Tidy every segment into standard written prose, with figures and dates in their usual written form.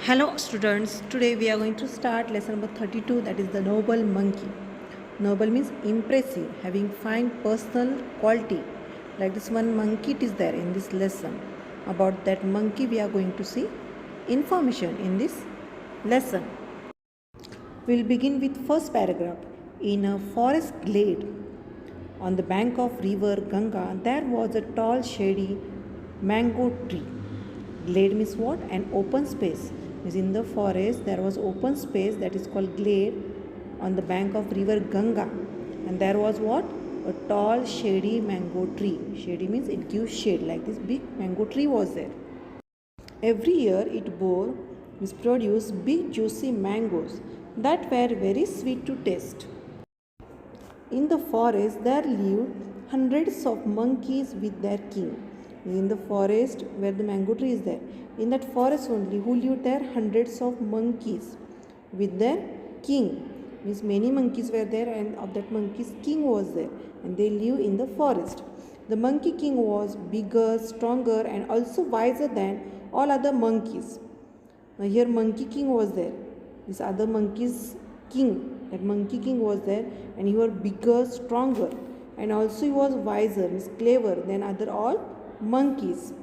Hello students, today we are going to start lesson number 32, that is the noble monkey. Noble means impressive, having fine personal quality. Like this one monkey it is there in this lesson. About that monkey we are going to see information in this lesson. We will begin with first paragraph. In a forest glade on the bank of river Ganga there was a tall shady mango tree. Glade means what? An open space. Means in the forest there was open space, that is called glade, on the bank of river Ganga. And there was what? A tall shady mango tree. Shady means it gives shade. Like this big mango tree was there. Every year it produced big juicy mangoes that were very sweet to taste. In the forest there lived hundreds of monkeys with their king. In the forest where the mango tree is there, in that forest only who lived there, hundreds of monkeys with their king. Means many monkeys were there, and of that monkeys king was there, and they live in the forest. The monkey king was bigger, stronger, and also wiser than all other monkeys. Now here monkey king was there. This other monkey's king, that monkey king was there, and he was bigger, stronger, and also he was wiser, means clever than other all monkeys.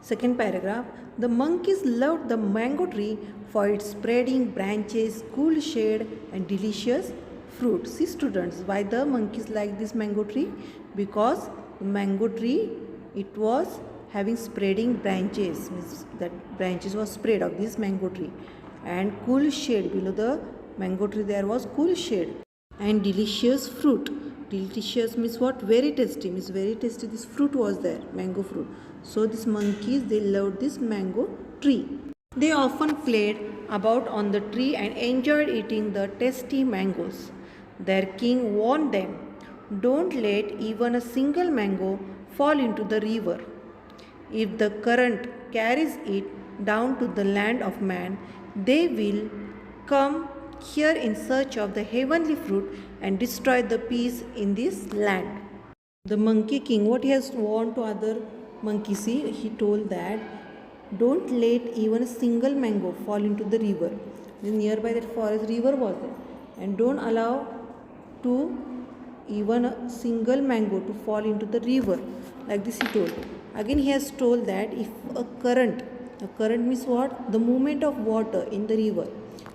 Second paragraph. The monkeys loved the mango tree for its spreading branches, cool shade, and delicious fruit. See students, why the monkeys like this mango tree? Because the mango tree, it was having spreading branches, means that branches was spread of this mango tree, and cool shade. Below the mango tree there was cool shade, and delicious fruit. Delicious means what? Very tasty, means very tasty this fruit was there, mango fruit. So these monkeys, they loved this mango tree. They often played about on the tree and enjoyed eating the tasty mangoes. Their king warned them, don't let even a single mango fall into the river. If the current carries it down to the land of man, they will come here in search of the heavenly fruit and destroy the peace in this land. The monkey king, what he has warned to other monkeys, see, he told that don't let even a single mango fall into the river. Nearby that forest river was there, and don't allow to even a single mango to fall into the river. Like this he told. Again he has told that if a current means what? The movement of water in the river.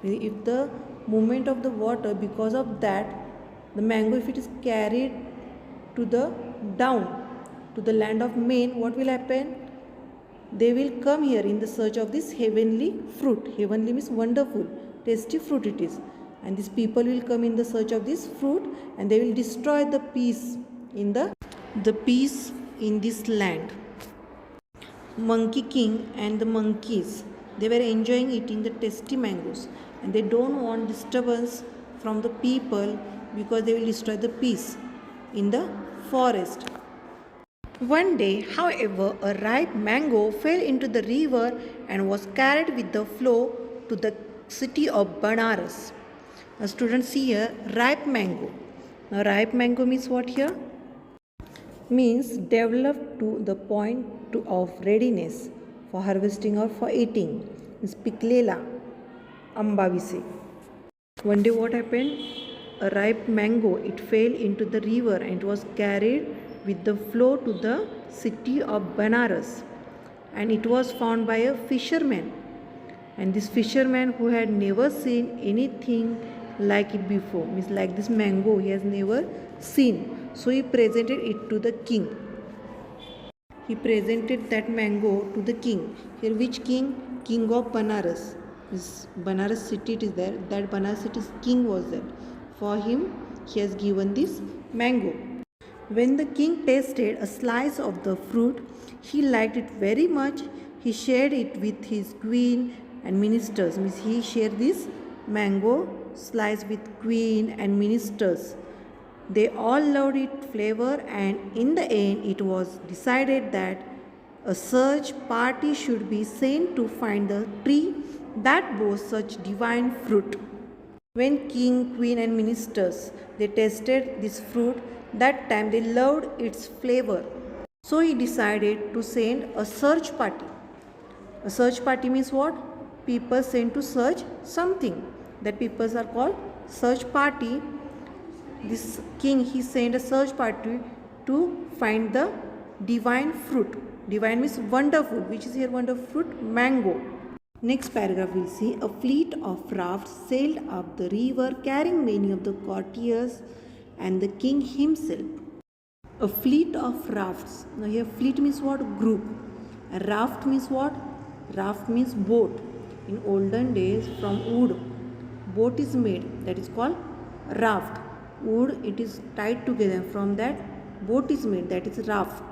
If the movement of the water, because of that the mango, if it is carried to the down to the land of men, what will happen? They will come here in the search of this heavenly fruit. Heavenly means wonderful, tasty fruit it is. And these people will come in the search of this fruit, and they will destroy the peace in the peace in this land. Monkey king and the monkeys, they were enjoying eating the tasty mangoes, and they don't want disturbance from the people because they will destroy the peace in the forest. One day, however, a ripe mango fell into the river and was carried with the flow to the city of Banaras. Now students, see here, ripe mango. Now ripe mango means what here? Means developed to the point of readiness for harvesting or for eating. Means piklela, amba we say. One day what happened? A ripe mango, it fell into the river and it was carried with the flow to the city of Banaras, and it was found by a fisherman. And this fisherman, who had never seen anything like it before, means like this mango he has never seen, so he presented it to the king. He presented that mango to the king. Here which king? King of Banaras. This Banaras city it is there, that Banaras city's king was there. For him he has given this mango. When the king tasted a slice of the fruit, he liked it very much. He shared it with his queen and ministers. Means he shared this mango slice with queen and ministers. They all loved its flavor, and in the end it was decided that a search party should be sent to find the tree that bore such divine fruit. When king, queen and ministers, they tasted this fruit, that time they loved its flavor. So he decided to send a search party. A search party means what? people sent to search something. That people are called search party. This king, he sent a search party to find the divine fruit. Divine means wonderful. Which is here wonderful fruit? Mango. Next paragraph we'll see a fleet of rafts sailed up the river carrying many of the courtiers and the king himself. A fleet of rafts. Now here fleet means what? Group. A raft means what? Raft means boat. In olden days from wood boat is made, that is called raft. Wood, it is tied together, from that boat is made, that is raft.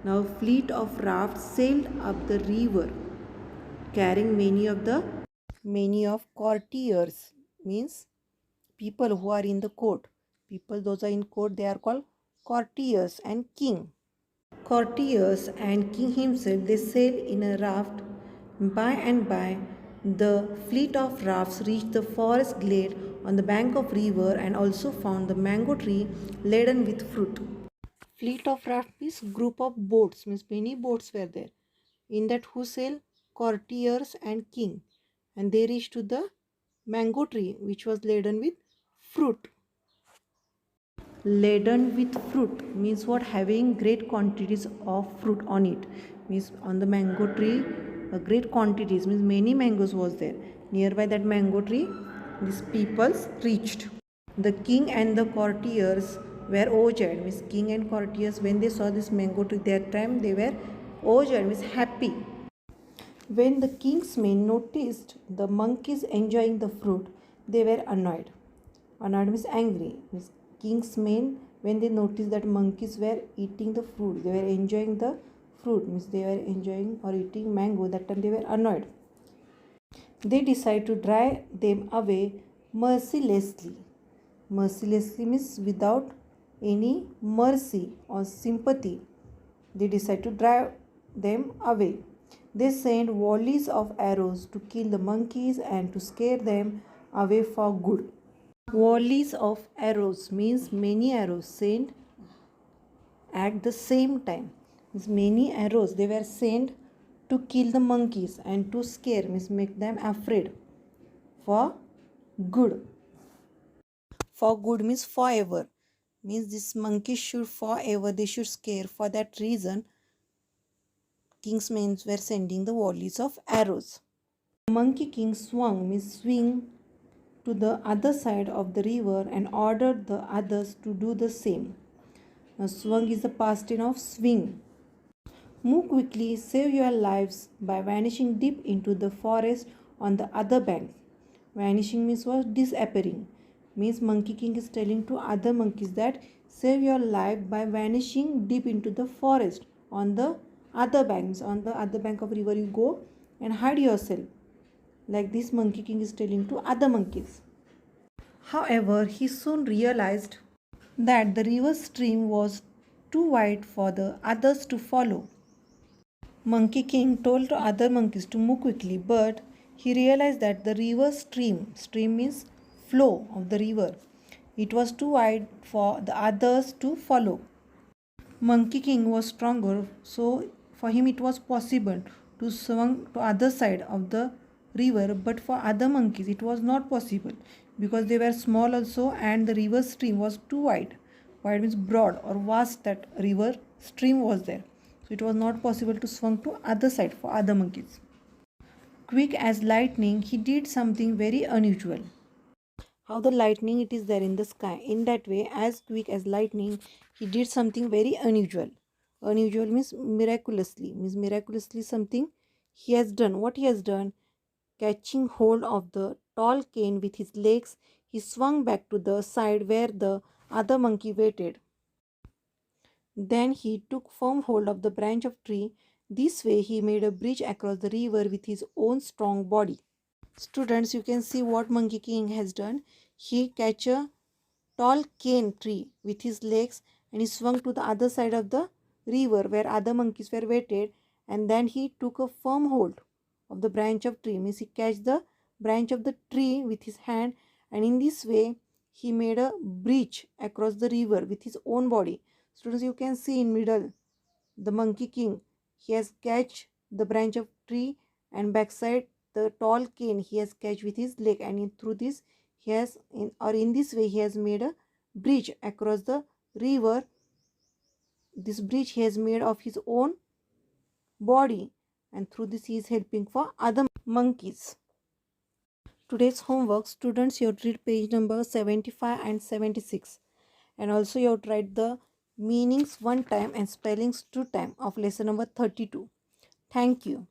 Now a fleet of rafts sailed up the river carrying many of courtiers, means people who are in the court. People those are in court, they are called courtiers, and king. Courtiers and king himself, they sail in a raft. By and by the fleet of rafts reached the forest glade on the bank of river and also found the mango tree laden with fruit. Fleet of raft means group of boats, means many boats were there. In that who sail? Courtiers and king, and they reached to the mango tree which was laden with fruit. Laden with fruit means what? Having great quantities of fruit on it, means on the mango tree great quantities, means many mangoes was there. Nearby that mango tree these peoples reached. The king and the courtiers were overjoyed, means king and courtiers, when they saw this mango tree that time they were overjoyed, means happy. When the king's men noticed the monkeys enjoying the fruit, they were annoyed. Annoyed means angry. Means king's men, when they noticed that monkeys were eating the fruit, they were enjoying the fruit, means they were enjoying or eating mango, that time they were annoyed. They decided to drive them away mercilessly. Mercilessly means without any mercy or sympathy. They decided to drive them away. They sent volleys of arrows to kill the monkeys and to scare them away for good. Volleys of arrows means many arrows sent at the same time. Means many arrows they were sent to kill the monkeys and to scare, means make them afraid for good. For good means forever. Means this monkey should forever, they should scare. For that reason king's men were sending the volleys of arrows. Monkey king swung, means swing, to the other side of the river and ordered the others to do the same. Now swung is the past tense of swing. Move quickly, save your lives by vanishing deep into the forest on the other bank. Vanishing means what? Disappearing. Means monkey king is telling to other monkeys that save your life by vanishing deep into the forest on the other banks. On the other bank of river you go and hide yourself. Like this monkey king is telling to other monkeys. However, he soon realized that the river stream was too wide for the others to follow. Monkey king told to other monkeys to move quickly, but he realized that the river stream means flow of the river, it was too wide for the others to follow. Monkey king was stronger, so for him it was possible to swim to other side of the river, but for other monkeys it was not possible because they were small also and the river stream was too wide. Wide means broad or vast, that river stream was there, so it was not possible to swim to other side for other monkeys. Quick as lightning, he did something very unusual. How the lightning it is there in the sky, in that way as quick as lightning he did something very unusual. Unusual means miraculously something he has done. What he has done? Catching hold of the tall cane with his legs, he swung back to the side where the other monkey waited. Then he took firm hold of the branch of tree. This way he made a bridge across the river with his own strong body. Students, you can see what Monkey King has done. He catch a tall cane tree with his legs and he swung to the other side of the river where other monkeys were waited, and then he took a firm hold of the branch of tree, means he catch the branch of the tree with his hand, and in this way he made a bridge across the river with his own body. Students, you can see in middle the Monkey King, he has catch the branch of tree and backside the tall cane he has catch with his leg, and through this he has in this way he has made a bridge across the river. This bridge he has made of his own body, and through this he is helping for other monkeys. Today's homework, students, you have to read page number 75 and 76, and also you have to write the meanings one time and spellings two time of lesson number 32. Thank you.